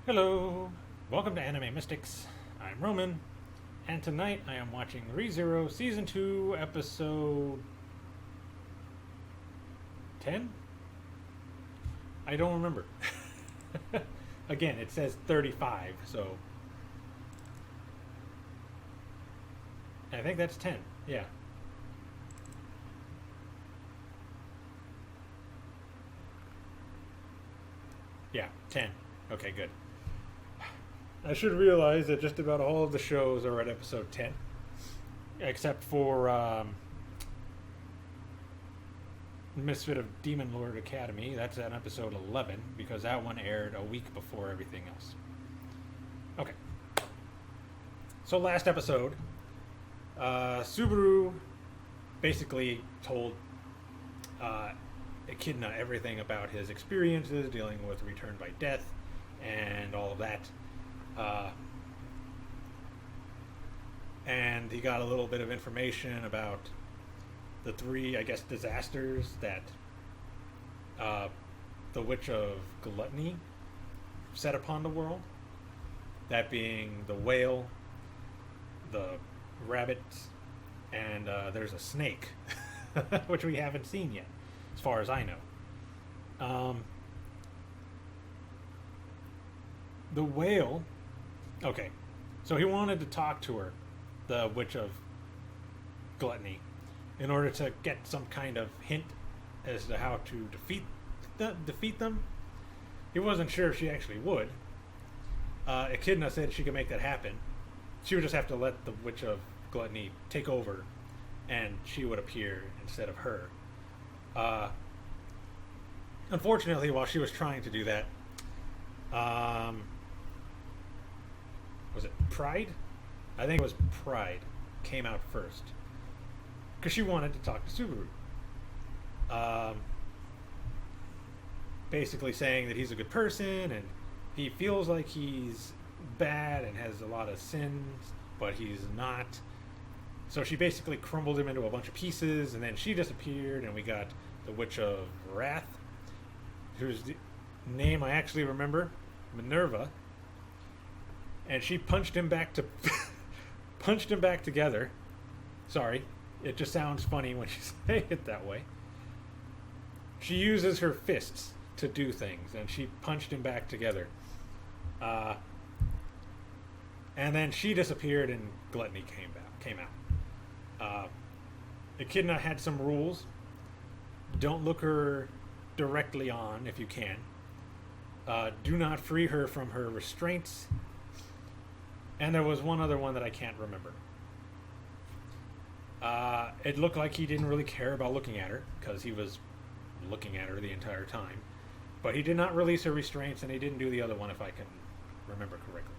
Hello, welcome to Anime Mystics. I'm Roman, and tonight I am watching Rezero Season 2, Episode 10? I don't remember. Again, it says 35, so I think that's 10. Yeah. Yeah, 10. Okay, good. I should realize that just about all of the shows are at episode 10, except for Misfit of Demon Lord Academy. That's at episode 11, because that one aired a week before everything else. Okay. So, last episode, Subaru basically told Echidna everything about his experiences dealing with return by death and all of that. And he got a little bit of information about the three, I guess, disasters that the Witch of Gluttony set upon the world. That being the whale, the rabbit, and there's a snake, which we haven't seen yet, as far as I know. The whale. Okay, so he wanted to talk to her, the Witch of Gluttony, in order to get some kind of hint as to how to defeat them. He wasn't sure if she actually would. Echidna said she could make that happen. She would just have to let the Witch of Gluttony take over, and she would appear instead of her. Unfortunately, while she was trying to do that, was it Pride? I think it was Pride came out first, because she wanted to talk to Subaru. Basically saying that he's a good person and he feels like he's bad and has a lot of sins, but he's not. So she basically crumbled him into a bunch of pieces, and then she disappeared, and we got the Witch of Wrath, whose name I actually remember, Minerva. And she punched him back together. Sorry, it just sounds funny when you say it that way. She uses her fists to do things, and she punched him back together. And then she disappeared, and Gluttony came out. Echidna had some rules. Don't look her directly on if you can. Do not free her from her restraints. And there was one other one that I can't remember. It looked like he didn't really care about looking at her, because he was looking at her the entire time. But he did not release her restraints, and he didn't do the other one, if I can remember correctly.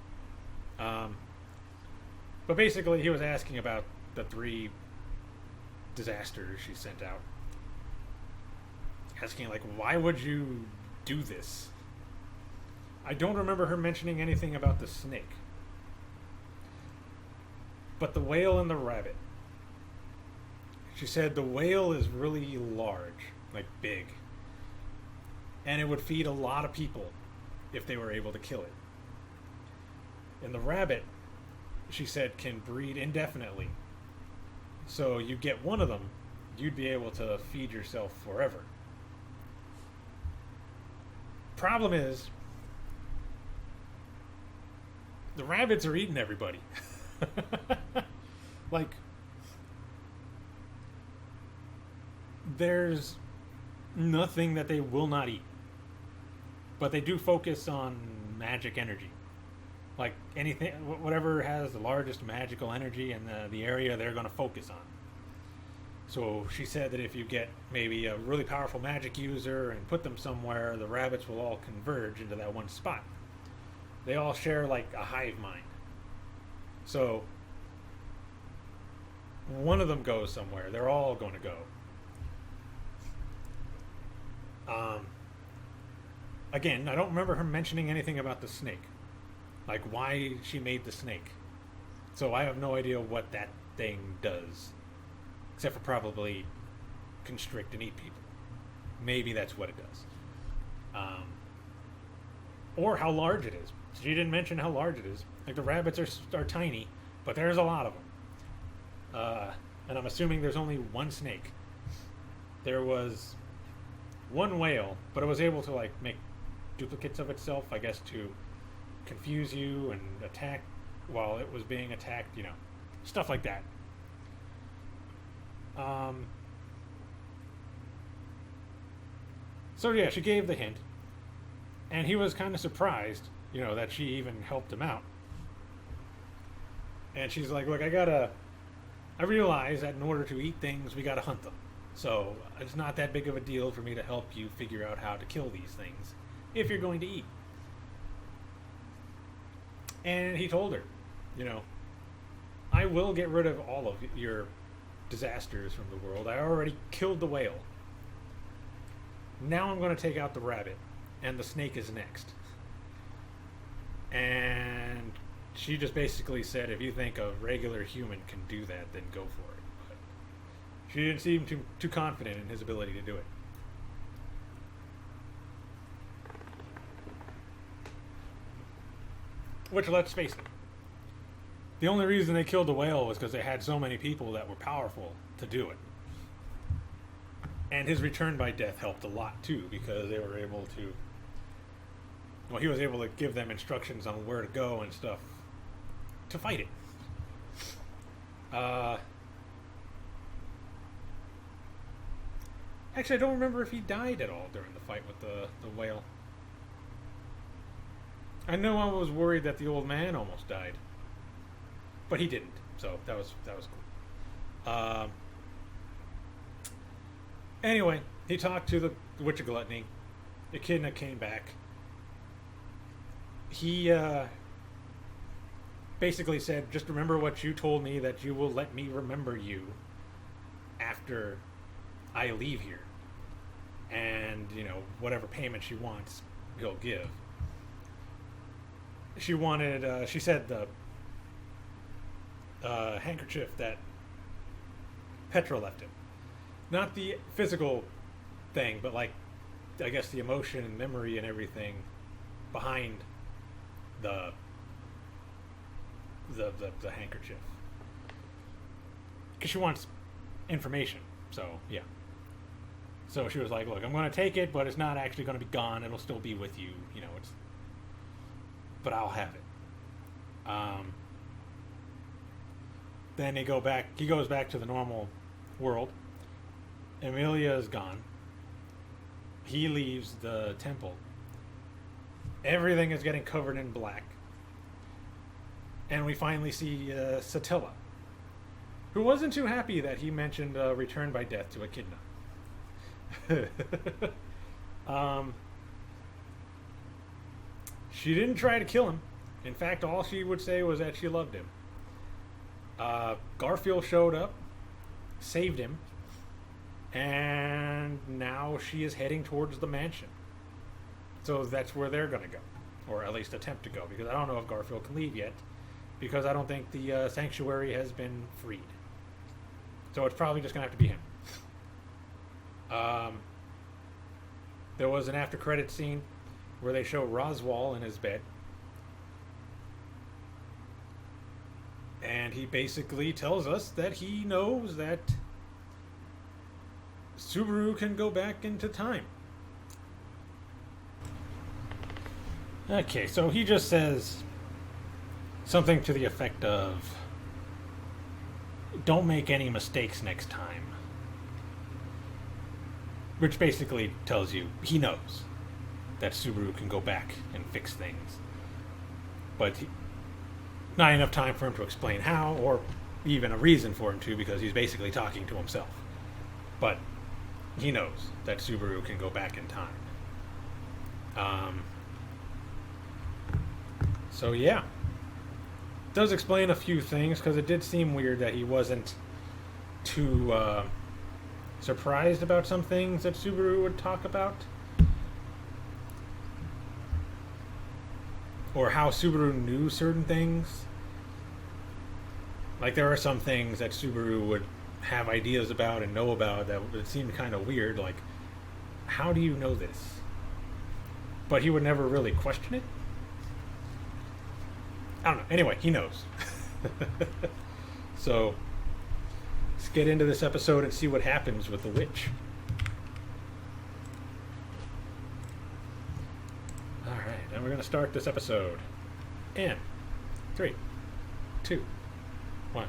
But basically, he was asking about the three disasters she sent out. Asking, like, why would you do this? I don't remember her mentioning anything about the snake. But the whale and the rabbit. She said the whale is really large, like big. And it would feed a lot of people if they were able to kill it. And the rabbit, she said, can breed indefinitely. So you get one of them, you'd be able to feed yourself forever. Problem is, the rabbits are eating everybody. Like, there's nothing that they will not eat. But they do focus on magic energy. Like, anything, whatever has the largest magical energy in the area, they're going to focus on. So she said that if you get maybe a really powerful magic user and put them somewhere, the rabbits will all converge into that one spot. They all share like a hive mind. So one of them goes somewhere, they're all going to go. Again, I don't remember her mentioning anything about the snake. Like, why she made the snake. So I have no idea what that thing does. Except for probably constrict and eat people. Maybe that's what it does. or how large it is. She didn't mention how large it is. Like, the rabbits are tiny, but there's a lot of them. And I'm assuming there's only one snake. There was one whale, but it was able to, like, make duplicates of itself, I guess, to confuse you and attack while it was being attacked, you know, stuff like that. So yeah, she gave the hint, and he was kind of surprised, you know, that she even helped him out. And she's like, look, I realize that in order to eat things, we gotta hunt them. So it's not that big of a deal for me to help you figure out how to kill these things if you're going to eat. And he told her, you know, I will get rid of all of your disasters from the world. I already killed the whale. Now I'm going to take out the rabbit, and the snake is next. And she just basically said, if you think a regular human can do that, then go for it. But she didn't seem too confident in his ability to do it. Which, let's face it, the only reason they killed the whale was because they had so many people that were powerful to do it. And his return by death helped a lot, too, because they were able to... Well, he was able to give them instructions on where to go and stuff to fight it. Actually, I don't remember if he died at all during the fight with the whale. I know I was worried that the old man almost died. But he didn't, so that was cool. Anyway, he talked to the Witch of Gluttony. The Echidna came back. He basically said, just remember what you told me, that you will let me remember you after I leave here. And, you know, whatever payment she wants, he'll give. She wanted, she said the handkerchief that Petra left him. Not the physical thing, but, like, I guess the emotion and memory and everything behind the handkerchief. Because she wants information, so, yeah. So she was like, look, I'm going to take it, but it's not actually going to be gone. It'll still be with you, you know, but I'll have it. Then he goes back to the normal world. Amelia is gone. He leaves the temple. Everything is getting covered in black. And we finally see Satilla, who wasn't too happy that he mentioned return by death to Echidna. She didn't try to kill him. In fact, all she would say was that she loved him. Garfield showed up, saved him, and now she is heading towards the mansion. So that's where they're going to go, or at least attempt to go, because I don't know if Garfield can leave yet, because I don't think the sanctuary has been freed. So it's probably just going to have to be him. There was an after credit scene where they show Roswell in his bed. And he basically tells us that he knows that Subaru can go back into time. Okay, so he just says something to the effect of, don't make any mistakes next time. Which basically tells you he knows that Subaru can go back and fix things. But not enough time for him to explain how, or even a reason for him to, because he's basically talking to himself. But he knows that Subaru can go back in time. So yeah. Does explain a few things, because it did seem weird that he wasn't too surprised about some things that Subaru would talk about. Or how Subaru knew certain things. Like, there are some things that Subaru would have ideas about and know about that would seem kind of weird. Like, how do you know this? but he would never really question it. I don't know. Anyway, he knows. So let's get into this episode and see what happens with the witch. All right, and we're going to start this episode in 3, 2, 1.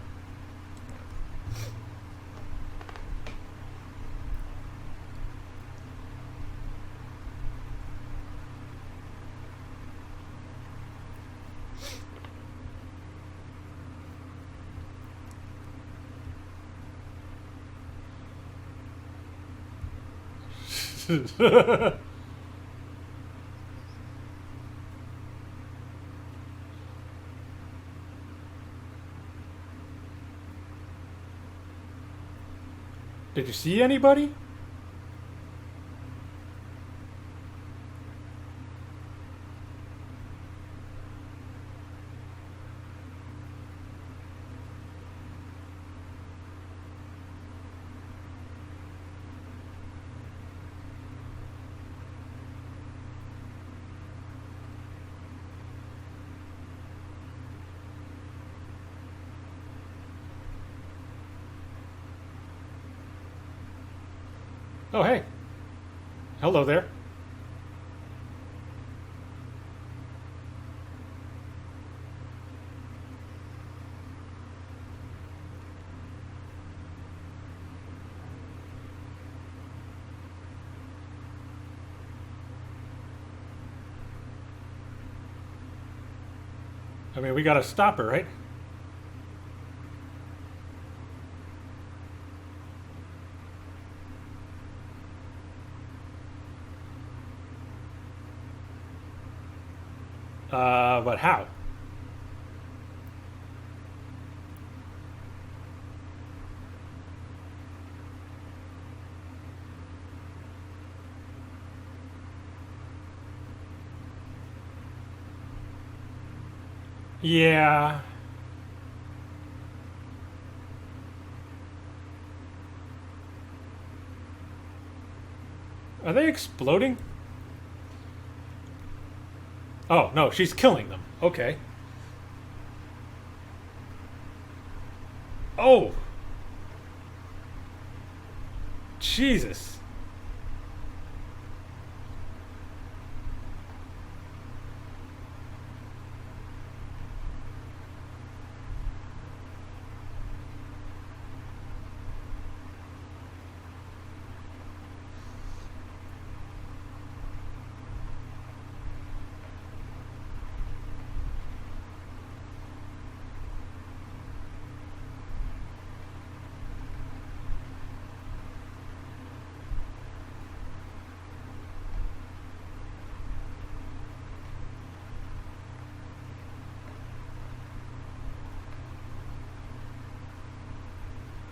Did you see anybody? Oh, hey. Hello there. I mean, we gotta stop her, right? But how? Yeah. Are they exploding? Oh, no, she's killing them. Okay. Oh! Jesus.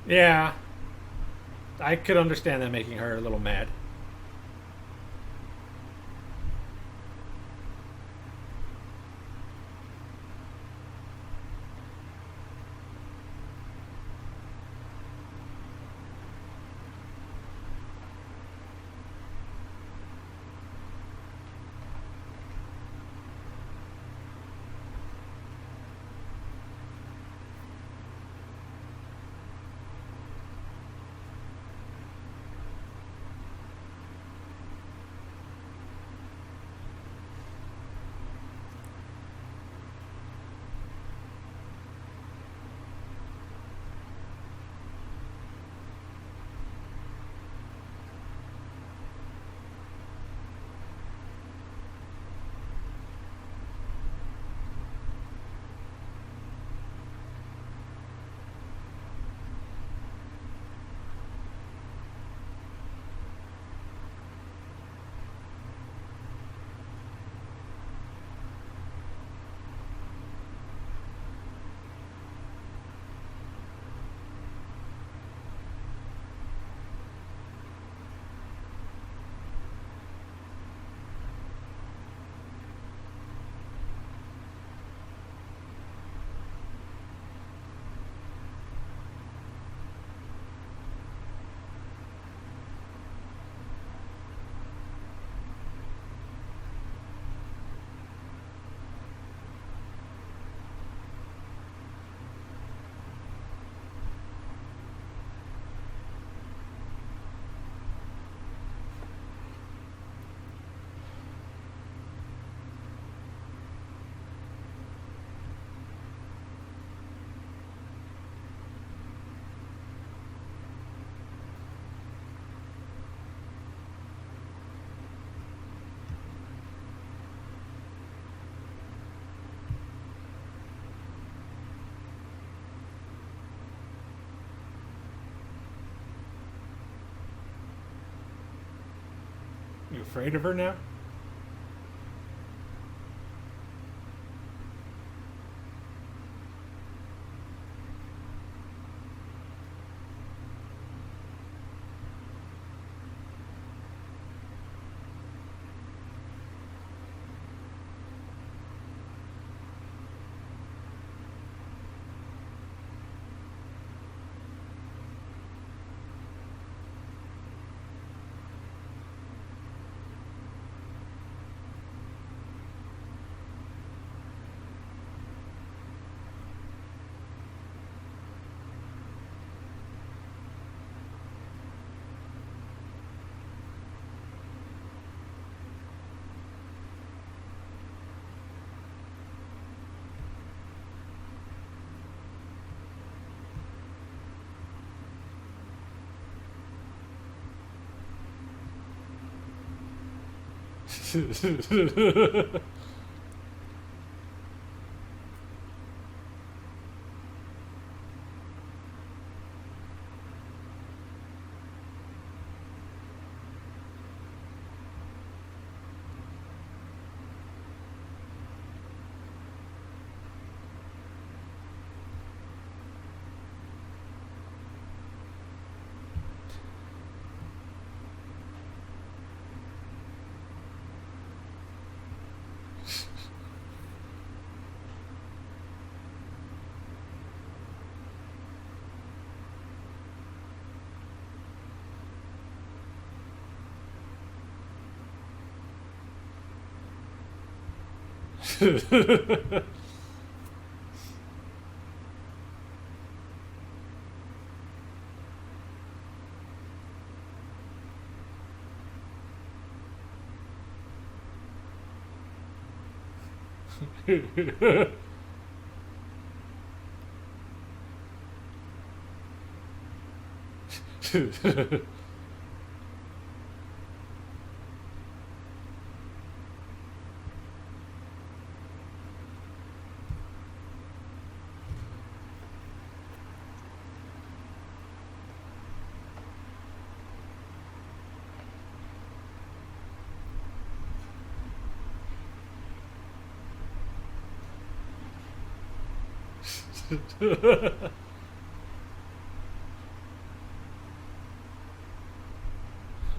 Yeah. I could understand that making her a little mad. You afraid of her now?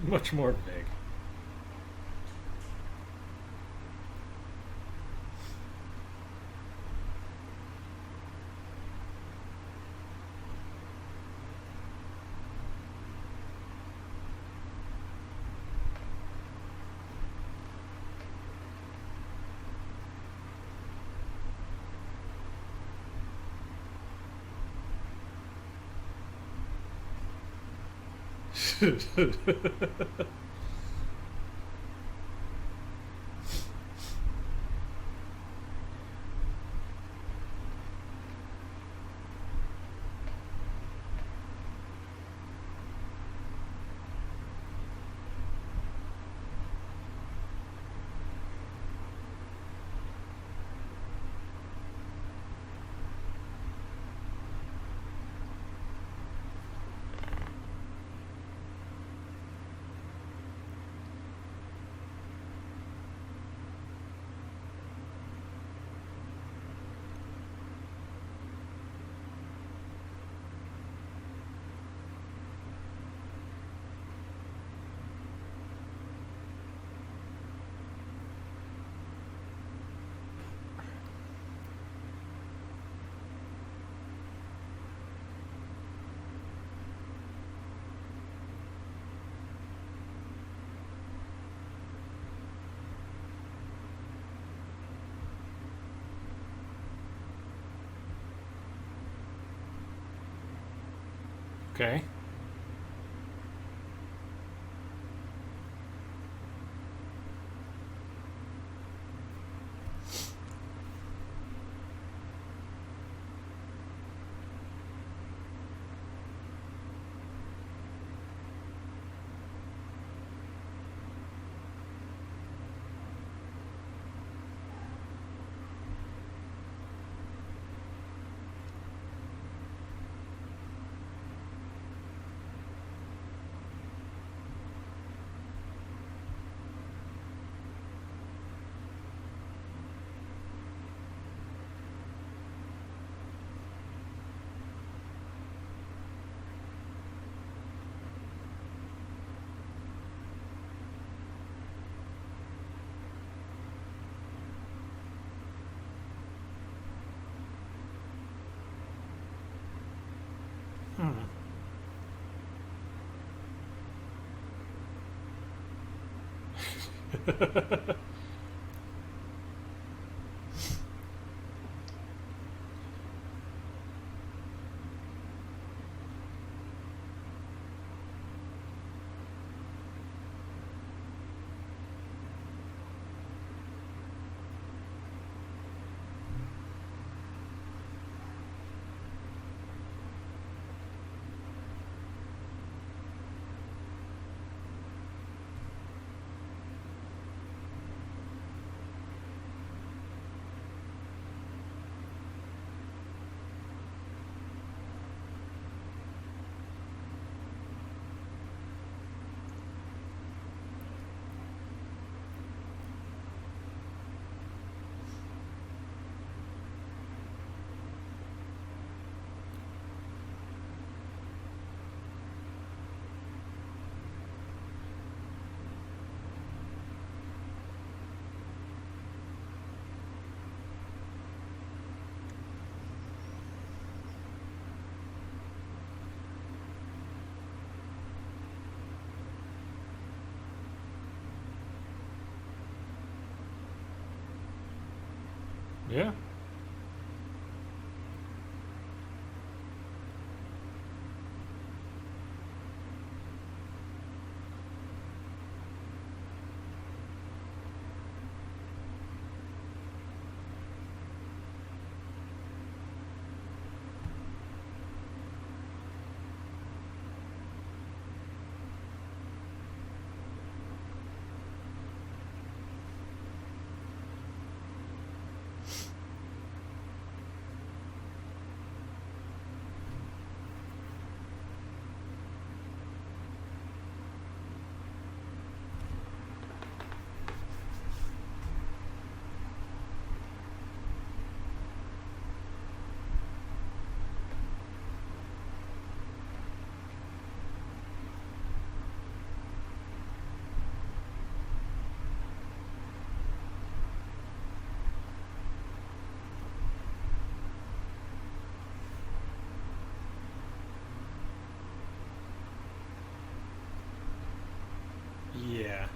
Much more big. Okay. Yeah. Yeah.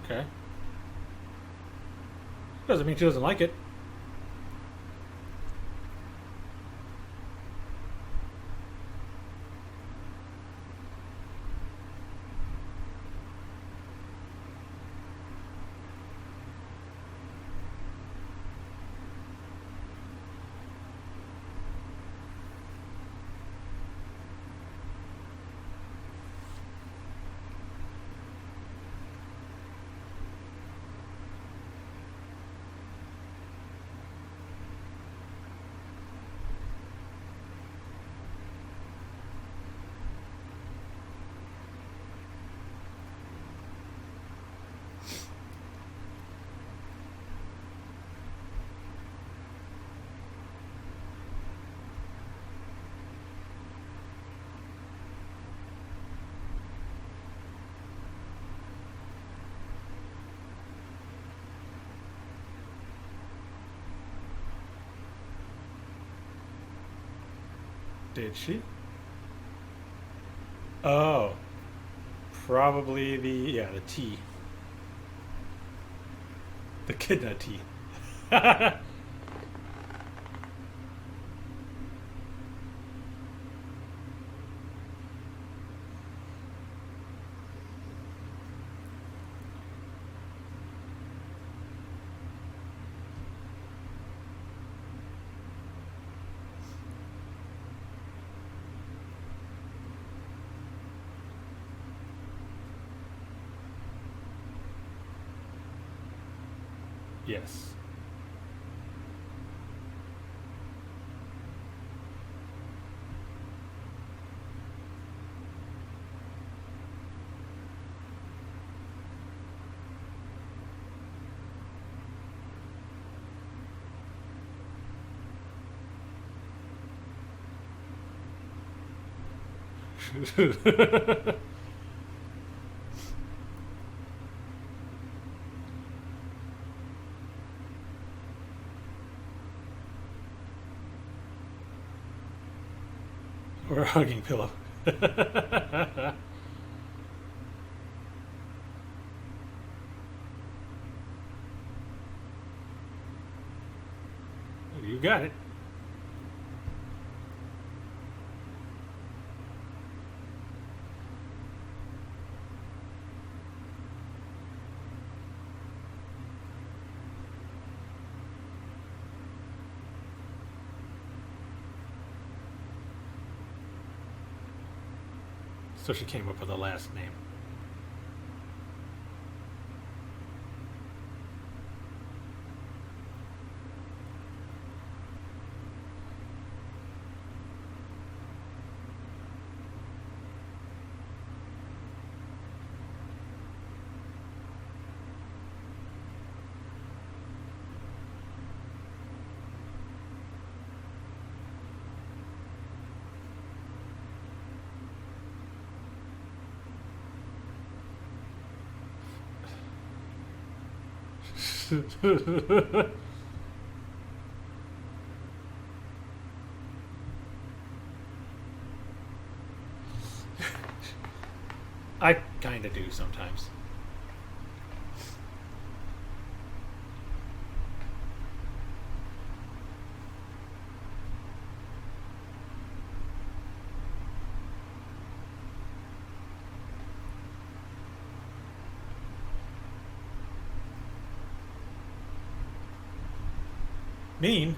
Okay. Doesn't mean she doesn't like it. Did she? Oh, probably the tea, the kidney tea. Yes. Or a hugging pillow. You got it. So she came up with a last name. I kind of do sometimes. Mean?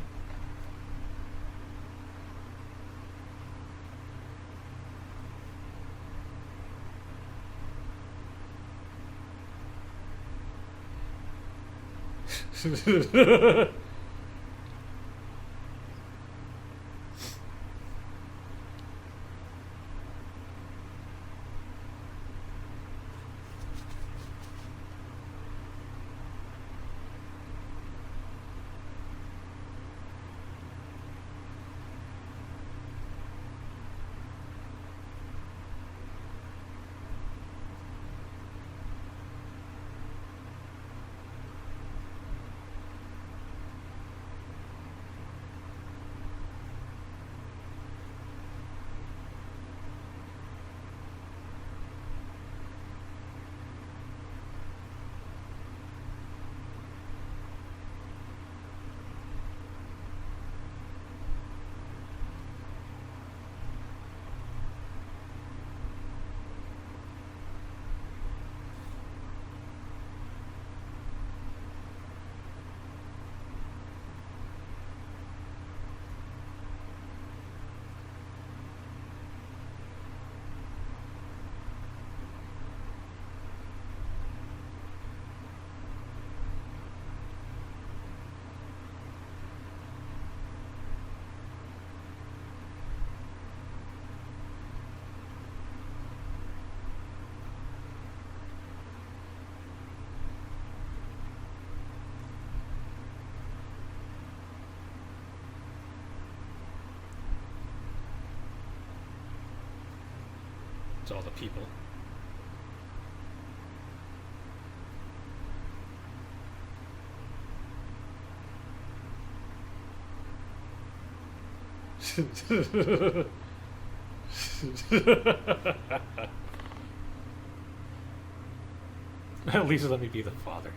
It's all the people. At least let me be the father.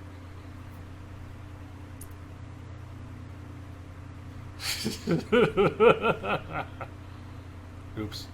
Oops.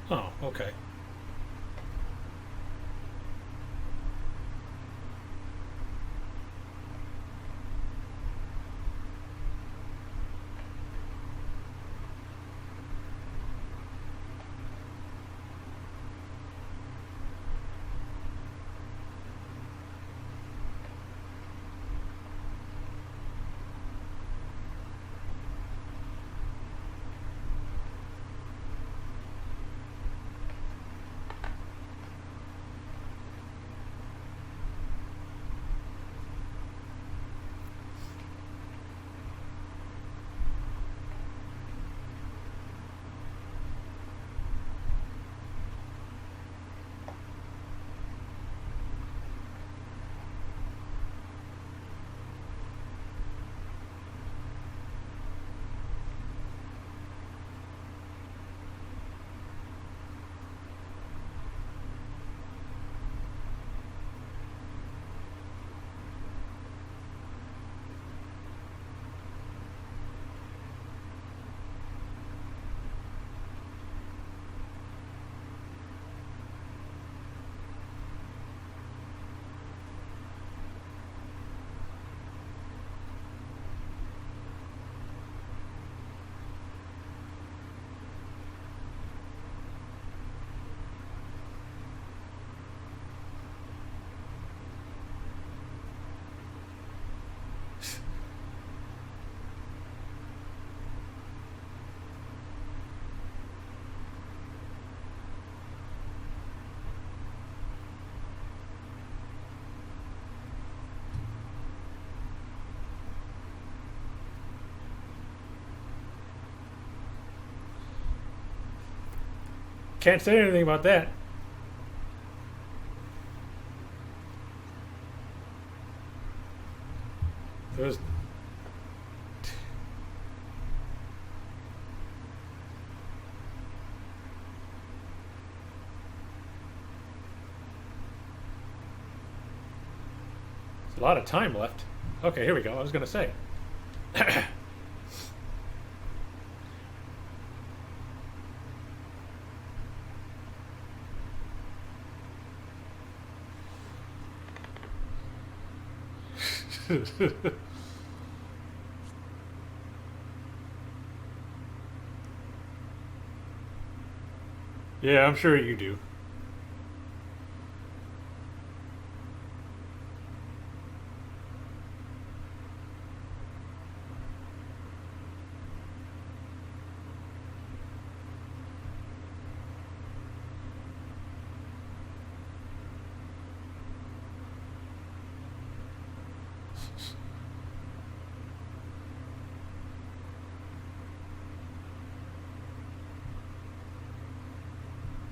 Oh, okay. Can't say anything about that. There's a lot of time left. Okay, here we go. I was gonna say. Yeah, I'm sure you do.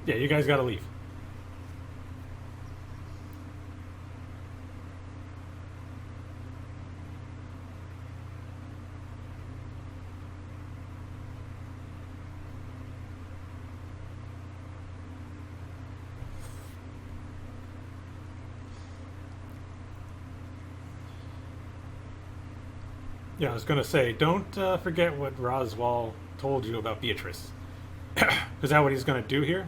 Yeah, you guys gotta leave. Yeah, I was gonna say, don't forget what Roswell told you about Beatrice. Is that what he's gonna do here?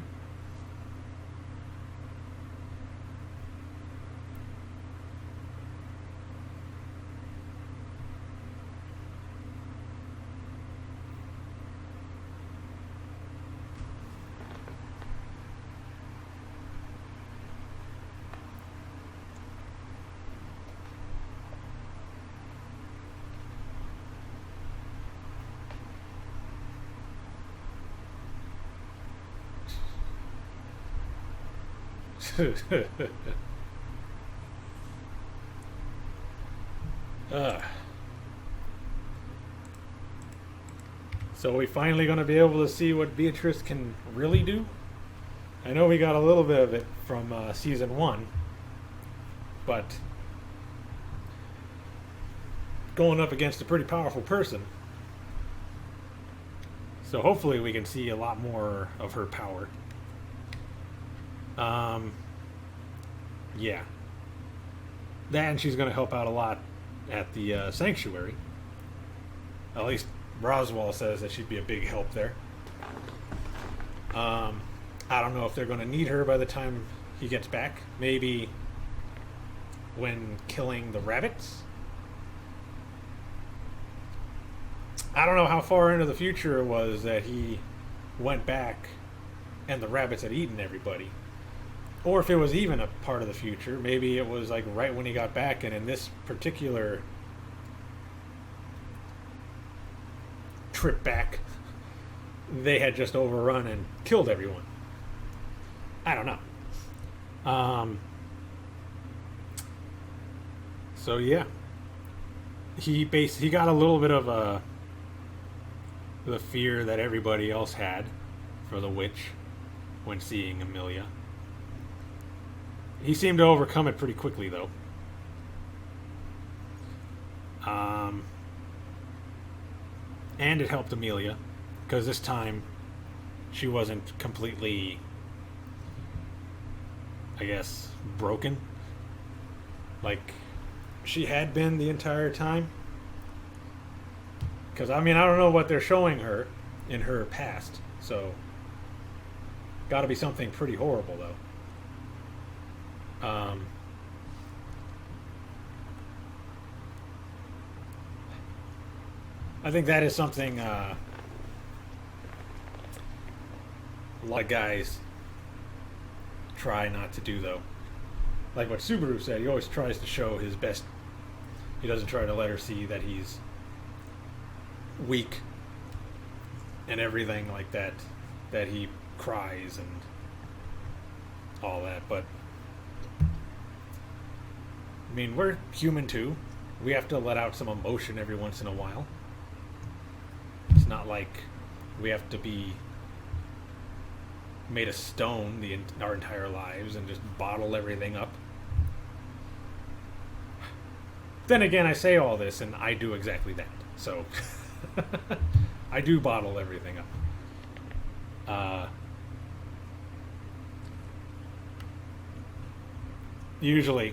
uh, so are we finally going to be able to see what Beatrice can really do? I know we got a little bit of it from season 1, but going up against a pretty powerful person. So hopefully we can see a lot more of her power. Yeah. That, and she's going to help out a lot at the sanctuary. At least Roswell says that she'd be a big help there. I don't know if they're going to need her by the time he gets back. Maybe when killing the rabbits. I don't know how far into the future it was that he went back and the rabbits had eaten everybody. Or if it was even a part of the future. Maybe it was like right when he got back, and in this particular trip back, they had just overrun and killed everyone. I don't know. So yeah, he got a little bit of the fear that everybody else had for the witch when seeing Amelia. He seemed to overcome it pretty quickly, though. And it helped Amelia, because this time she wasn't completely, I guess, broken like she had been the entire time. Because, I mean, I don't know what they're showing her in her past, so gotta be something pretty horrible, though. I think that is something a lot of guys try not to do, though. Like what Subaru said, he always tries to show his best. He doesn't try to let her see that he's weak and everything like that, that he cries and all that. But I mean, we're human too. We have to let out some emotion every once in a while. It's not like we have to be made of stone our entire lives and just bottle everything up. Then again, I say all this and I do exactly that. So I do bottle everything up. Usually,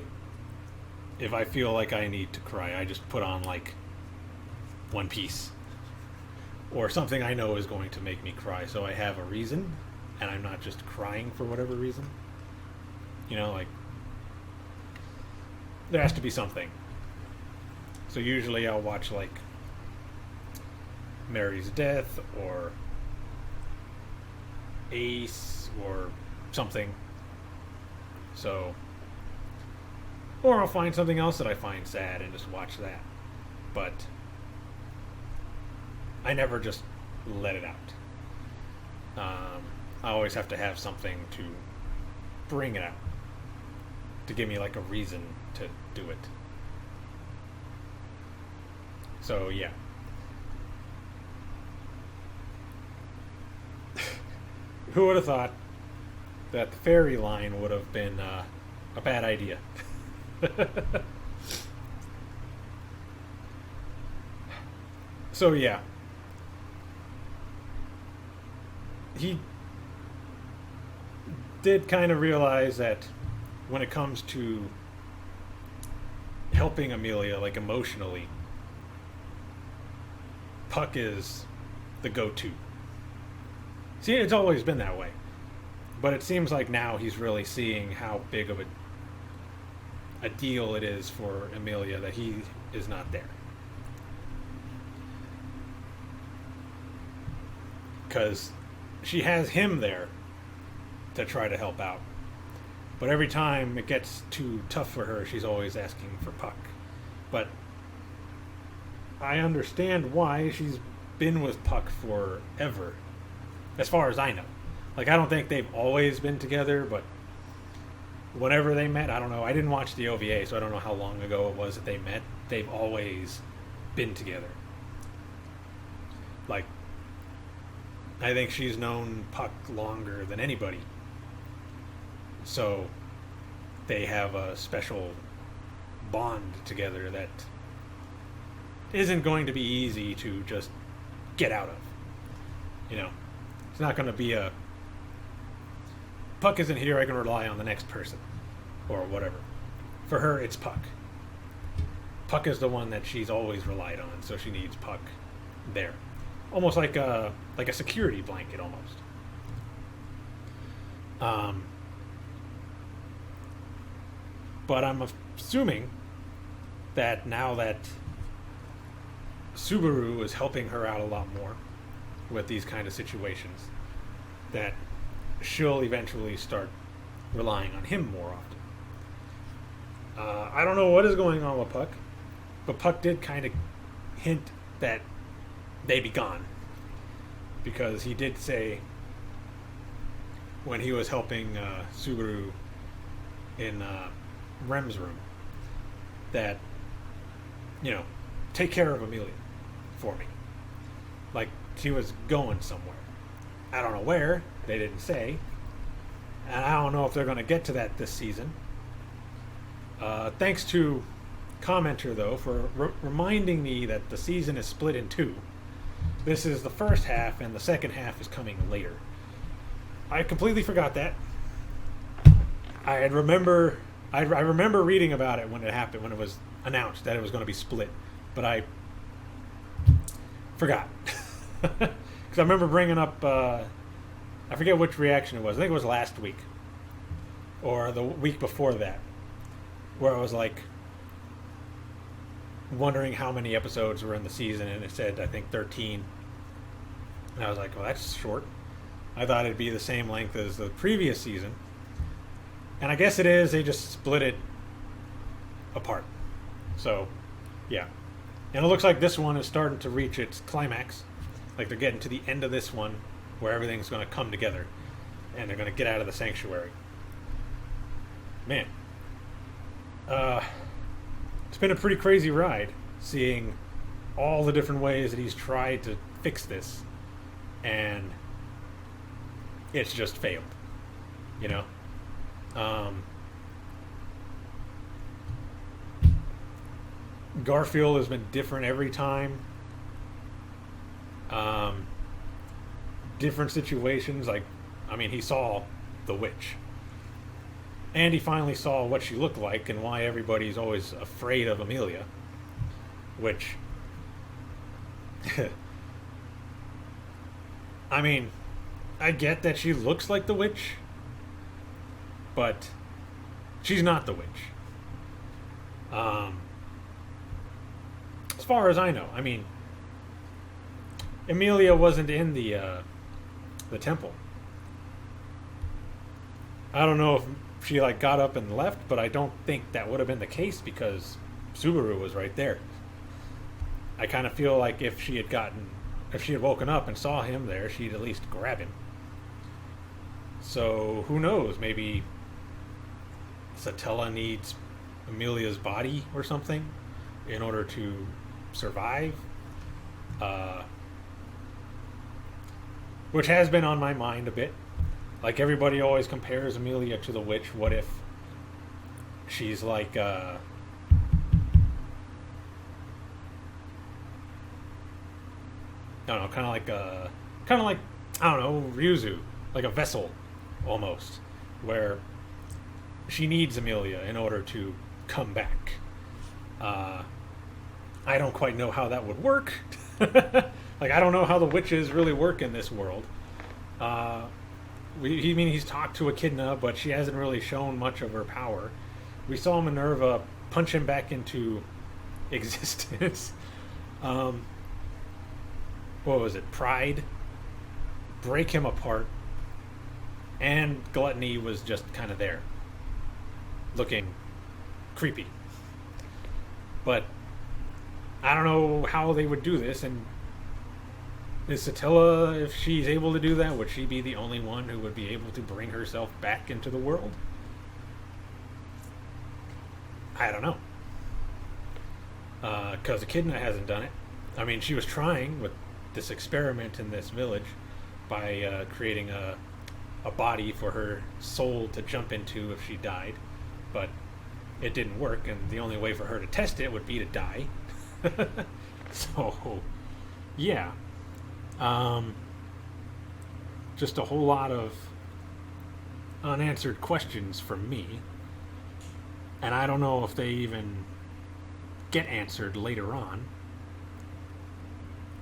if I feel like I need to cry, I just put on like One Piece or something I know is going to make me cry, so I have a reason and I'm not just crying for whatever reason. You know, like there has to be something. So usually I'll watch like Mary's Death or Ace or something. So, or I'll find something else that I find sad and just watch that. But I never just let it out. I always have to have something to bring it out, to give me like a reason to do it. So yeah. Who would have thought that the fairy line would have been a bad idea? So yeah. He did kind of realize that when it comes to helping Amelia, like emotionally, Puck is the go-to. See, it's always been that way. But it seems like now he's really seeing how big of a deal it is for Amelia that he is not there. Because she has him there to try to help out. But every time it gets too tough for her, she's always asking for Puck. But I understand why. She's been with Puck forever, as far as I know. Like, I don't think they've always been together, but whenever they met, I don't know. I didn't watch the OVA, so I don't know how long ago it was that they met. They've always been together. Like, I think she's known Puck longer than anybody. So they have a special bond together that isn't going to be easy to just get out of. You know, it's not going to be a Puck isn't here, I can rely on the next person or whatever. For her, it's Puck. Puck is the one that she's always relied on, so she needs Puck there. Almost like a security blanket, almost. Um, but I'm assuming that now that Subaru is helping her out a lot more with these kind of situations, that she'll eventually start relying on him more often. I don't know what is going on with Puck, but Puck did kind of hint that they be gone, because he did say when he was helping Subaru in Rem's room that, take care of Amelia for me. Like, she was going somewhere. I don't know where, they didn't say. And I don't know if they're going to get to that this season. Thanks to Commenter, though, for reminding me that the season is split in two. This is the first half, and the second half is coming later. I completely forgot that. I remember reading about it when it happened, when it was announced that it was going to be split, but I forgot. Because I remember bringing up, I forget which reaction it was. I think it was last week or the week before that, where I was like wondering how many episodes were in the season, and it said, I think, 13. And I was like, well, that's short. I thought it'd be the same length as the previous season. And I guess it is. They just split it apart. So, yeah. And it looks like this one is starting to reach its climax. Like, they're getting to the end of this one, where everything's going to come together. And they're going to get out of the sanctuary. Man. It's been a pretty crazy ride, seeing all the different ways that he's tried to fix this. And it's just failed. Garfield has been different every time. Different situations. He saw the witch. And he finally saw what she looked like and why everybody's always afraid of Amelia. Which... I get that she looks like the witch, but she's not the witch. As far as I know, Amelia wasn't in the temple. I don't know if she got up and left, but I don't think that would have been the case because Subaru was right there. I kind of feel like if she had woken up and saw him there, she'd at least grab him. So who knows? Maybe Satella needs Amelia's body or something in order to survive. Which has been on my mind a bit. Like, everybody always compares Amelia to the witch. What if she's like I don't know, kind of like I don't know, Ryuzu, like a vessel almost, where she needs Amelia in order to come back. I don't quite know how that would work. I don't know how the witches really work in this world. He's talked to Echidna, but she hasn't really shown much of her power. We saw Minerva punch him back into existence. What was it? Pride. Break him apart. And Gluttony was just kind of there. Looking creepy. But I don't know how they would do this, and is Satella, if she's able to do that, would she be the only one who would be able to bring herself back into the world? I don't know. Because Echidna hasn't done it. She was trying with this experiment in this village by creating a body for her soul to jump into if she died. But it didn't work, and the only way for her to test it would be to die. So, yeah. Just a whole lot of unanswered questions from me. And I don't know if they even get answered later on.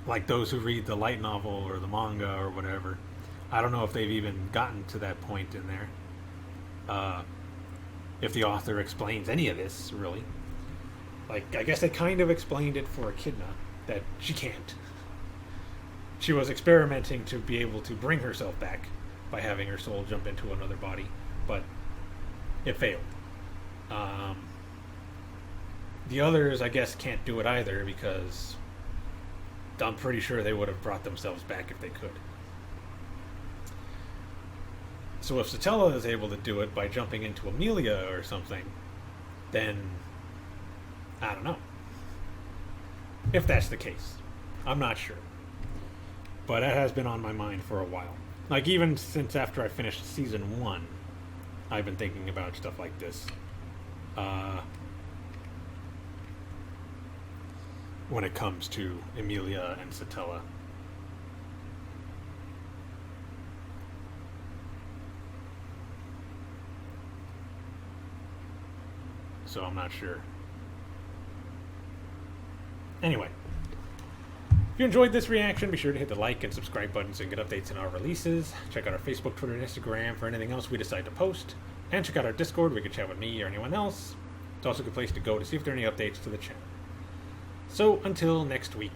Like those who read the light novel or the manga or whatever. I don't know if they've even gotten to that point in there. If the author explains any of this, really. Like, I guess they kind of explained it for Echidna, that she can't. She was experimenting to be able to bring herself back by having her soul jump into another body, but it failed. The others, I guess, can't do it either because I'm pretty sure they would have brought themselves back if they could. So if Satella is able to do it by jumping into Amelia or something, then I don't know. If that's the case. I'm not sure. But that has been on my mind for a while. Like, even since after I finished season 1, I've been thinking about stuff like this. When it comes to Amelia and Satella. So I'm not sure. Anyway. If you enjoyed this reaction, be sure to hit the like and subscribe buttons so you can get updates on our releases. Check out our Facebook, Twitter, and Instagram for anything else we decide to post. And check out our Discord where you can chat with me or anyone else. It's also a good place to go to see if there are any updates to the channel. So, until next week.